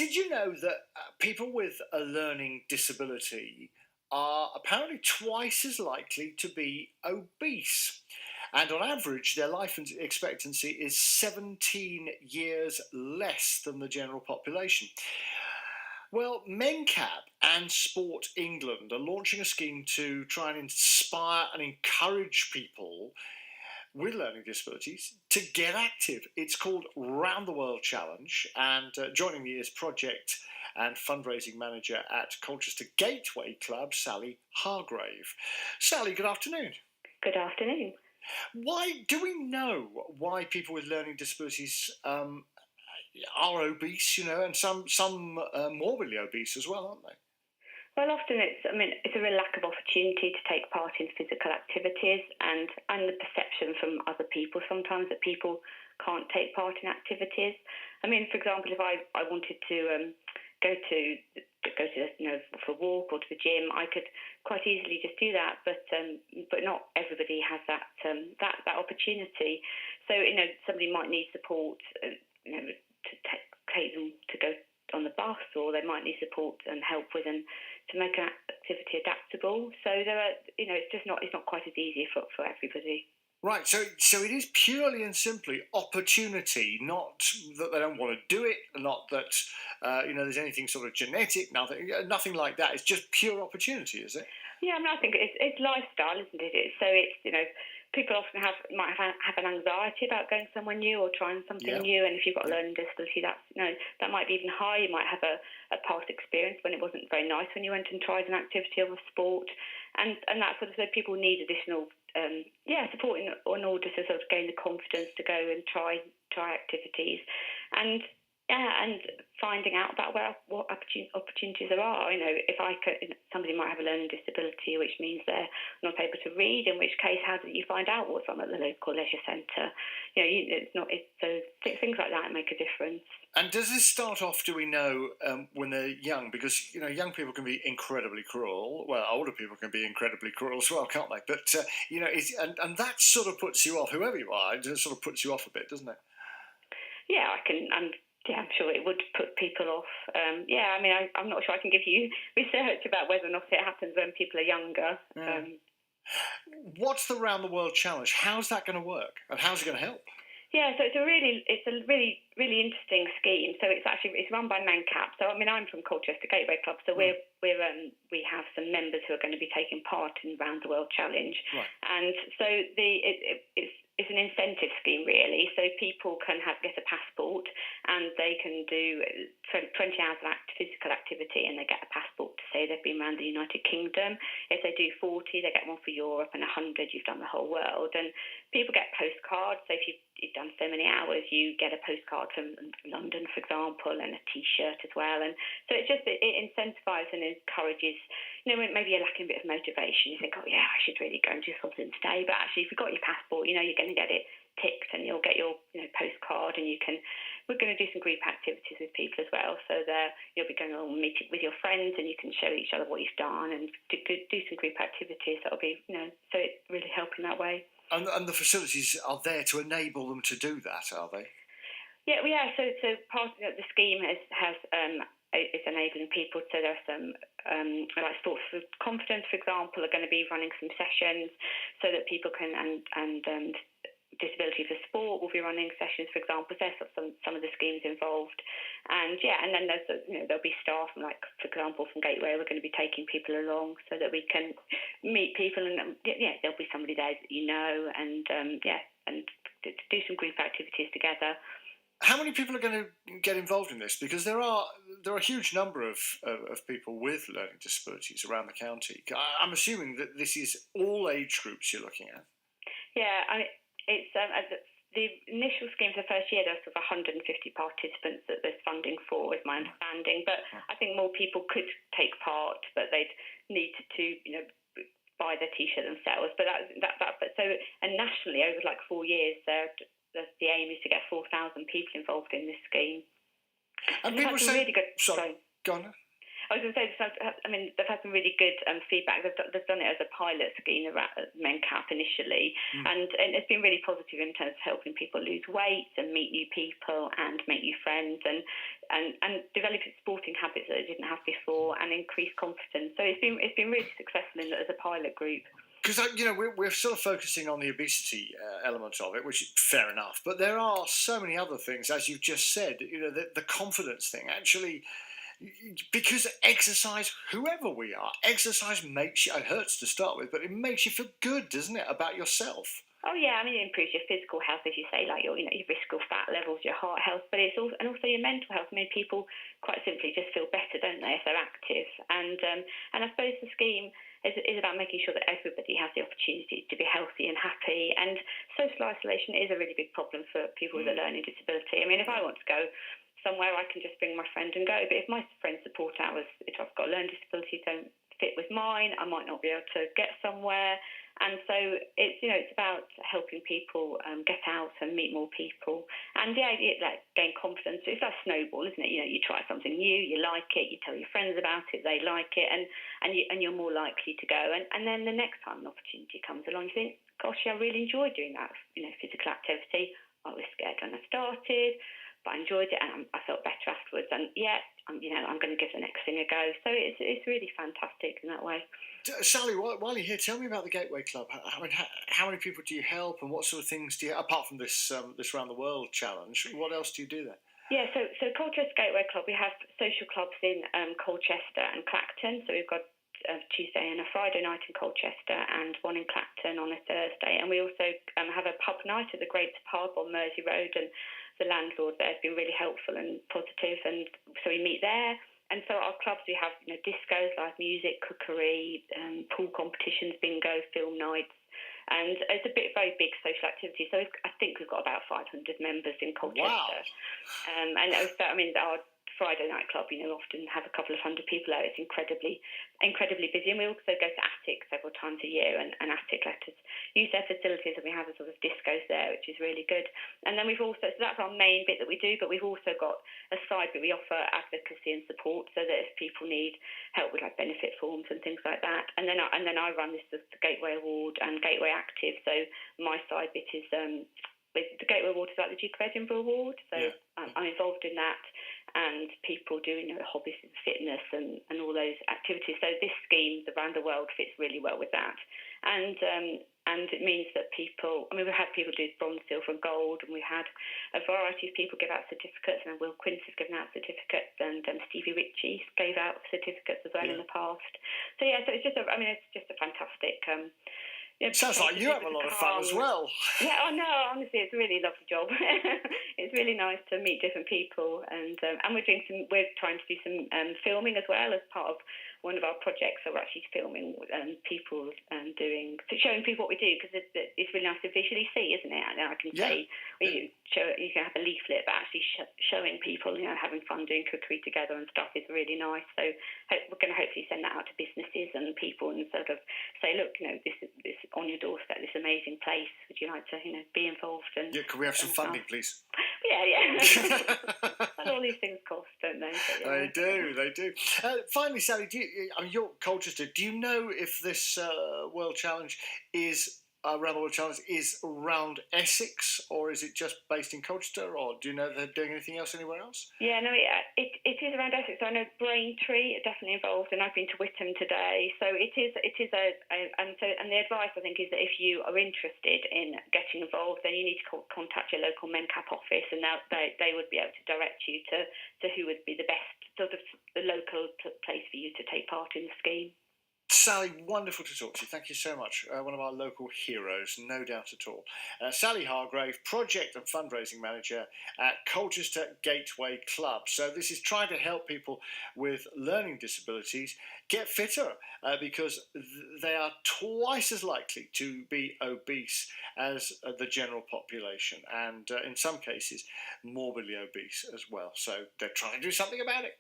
Did you know that people with a learning disability are apparently twice as likely to be obese? And on average, their life expectancy is 17 years less than the general population. Well, Mencap and Sport England are launching a scheme to try and inspire and encourage people with learning disabilities to get active. It's called Round the World Challenge, and joining me is project and fundraising manager at Colchester Gateway Club, Sally Hargrave. Sally, good afternoon. Good afternoon. Why do we know why people with learning disabilities are obese? And some morbidly obese as well, aren't they? Well, often it's a real lack of opportunity to take part in physical activities and the perception from other people sometimes that people can't take part in activities. For example, if I wanted to go to for a walk or to the gym, I could quite easily just do that, but not everybody has that opportunity. So somebody might need support to take them to go on the bus, or they might need support and help with and to make an activity adaptable. So there are, it's not quite as easy for everybody. Right. So it is purely and simply opportunity, not that they don't want to do it, not that there's anything sort of genetic, nothing like that. It's just pure opportunity, is it? Yeah, I think it's lifestyle, isn't it? So it's people often might have an anxiety about going somewhere new or trying something new, and if you've got a learning disability, that's that might be even higher. You might have a past experience when it wasn't very nice when you went and tried an activity or a sport, and that sort of, so people need additional support in order to sort of gain the confidence to go and try activities, and finding out about what opportunities there are. If somebody might have a learning disability, which means they're not able to read, in which case, how do you find out what's on at the local leisure centre? So things like that make a difference. And does this start off, do we know, when they're young? Because, young people can be incredibly cruel. Well, older people can be incredibly cruel as well, can't they? But, and that sort of puts you off, whoever you are, it just sort of puts you off a bit, doesn't it? Yeah, I'm sure it would put people off. I'm not sure I can give you research about whether or not it happens when people are younger. Yeah. What's the Round the World Challenge? How's that going to work? And how's it going to help? Yeah, so it's a really interesting scheme. So it's run by Mencap. So I'm from Colchester Gateway Club. So we have some members who are going to be taking part in Round the World Challenge, right. And so it's an incentive scheme really. So people can get a passport and they can do 20 hours of physical activity, and they get a passport to say they've been around the United Kingdom. If they do 40, they get one for Europe, and 100, you've done the whole world. And people get postcards. So if you've done so many hours, you get a postcard from London, for example, and a T-shirt as well. And so it incentivises and encourages. Maybe you're lacking a bit of motivation. You think, oh yeah, I should really go and do something today. But actually, if you've got your passport, you're going to get it ticked, and you'll get your postcard, and we're going to do some group activities with people as well. So you'll be going along and meeting with your friends, and you can show each other what you've done and do some group activities. That'll be so it's really helping that way. And the facilities are there to enable them to do that, are they? Yeah. So part of the scheme is enabling people. So there's some like Sports for Confidence, for example, are going to be running some sessions so that people can and Disability for Sport will be running sessions, for example. There's some of the schemes involved, and then there'll be staff, like for example from Gateway, we're going to be taking people along so that we can meet people, and there'll be somebody there that and do some group activities together. How many people are going to get involved in this? Because there are a huge number of people with learning disabilities around the county. I'm assuming that this is all age groups you're looking at. Yeah, it's the initial scheme for the first year. There's sort of 150 participants that there's funding for, is my understanding. But I think more people could take part, but they'd need to buy their T-shirt themselves. But and nationally over like 4 years, the aim is to get 4,000 people involved in this scheme. And people say, really good. Sorry, go on. I was going to say, they've had some really good feedback. They've done it as a pilot scheme at Mencap initially, and it's been really positive in terms of helping people lose weight and meet new people and make new friends. And and developed sporting habits that they didn't have before, and increased confidence. So it's been really successful as a pilot group. Because we're sort of focusing on the obesity element of it, which is fair enough. But there are so many other things, as you've just said. The confidence thing. Actually, because exercise, whoever we are, exercise makes you. It hurts to start with, but it makes you feel good, doesn't it, about yourself? Oh yeah, I mean it improves your physical health, as you say, like your visceral fat levels, your heart health, but it's also your mental health. I mean, people quite simply just feel better, don't they, if they're active? And I suppose the scheme is about making sure that everybody has the opportunity to be healthy and happy. And social isolation is a really big problem for people with a learning disability. I mean, if I want to go somewhere, I can just bring my friend and go. But if my friend support hours, if I've got a learning disability, don't fit with mine, I might not be able to get somewhere. And so it's about helping people get out and meet more people. And the idea, like, gain confidence, it's like a snowball, isn't it? You try something new, you like it, you tell your friends about it, they like it, and you're more likely to go. And then the next time an opportunity comes along, you think, gosh, I really enjoyed doing that, physical activity. I was scared when I started, but I enjoyed it, and I felt better afterwards. And I'm going to give the next thing a go. So it's really fantastic in that way. Sally, while you're here, tell me about the Gateway Club. How many people do you help, and what sort of things do you, apart from this Round the World challenge, what else do you do there? Yeah, so Colchester Gateway Club, we have social clubs in Colchester and Clacton. So we've got a Tuesday and a Friday night in Colchester, and one in Clacton on a Thursday. And we also have a pub night at the Great Pub on Mersey Road, and the landlord there has been really helpful and positive, and so we meet there. And so our clubs, we have discos, live music, cookery, pool competitions, bingo, film nights, and it's a very big social activity. So I think we've got about 500 members in Colchester. Wow. And our Friday night club, often have a couple of hundred people out. It's incredibly busy. And we also go to Essex several times a year, and Essex let us use their facilities, and we have a sort of discos there, which is really good. And then so that's our main bit that we do, but we've also got a side that we offer advocacy and support, so that if people need help with like benefit forms and things like that. And then I run the Gateway Award and Gateway Active. So my side bit is the Gateway Award is like the Duke of Edinburgh Award, so I'm involved in that, and people doing hobbies and fitness and all those activities. So this scheme, the Round the World, fits really well with that, and it means that people. I mean, we've had people do bronze, silver, and gold, and we had a variety of people give out certificates, and Will Quince has given out certificates, and Stevie Ritchie gave out certificates as well in the past. So so it's just a fantastic. Sounds like you have a lot of fun as well. Yeah, no, honestly, it's a really lovely job. It's really nice to meet different people, and we're trying to do some filming as well as part of one of our projects. So we're actually filming people showing people what we do, because it's really nice to visually see, isn't it? And I can say you can have a leaflet, but actually showing people, having fun doing cookery together and stuff is really nice. So we're going to hopefully send that out to businesses and people, and sort of say, look, this on your doorstep, this amazing place. Would you like to, be involved? And can we have some funding, please? Yeah. And all these things cost, don't they? They do. Finally, Sally, you're Colchester. Do you know if this World Challenge Round the World Challenge is around Essex, or is it just based in Colchester, or do you know they're doing anything else anywhere else? Yeah, no, it is around Essex. So I know Braintree are definitely involved, and I've been to Witham today. So and the advice, I think, is that if you are interested in getting involved, then you need to contact your local Mencap office, and they would be able to direct you to who would be the best sort of the local place for you to take part in the scheme. Sally, wonderful to talk to you. Thank you so much. One of our local heroes, no doubt at all. Sally Hargrave, Project and Fundraising Manager at Colchester Gateway Club. So this is trying to help people with learning disabilities get fitter, because they are twice as likely to be obese as the general population, and in some cases morbidly obese as well. So they're trying to do something about it.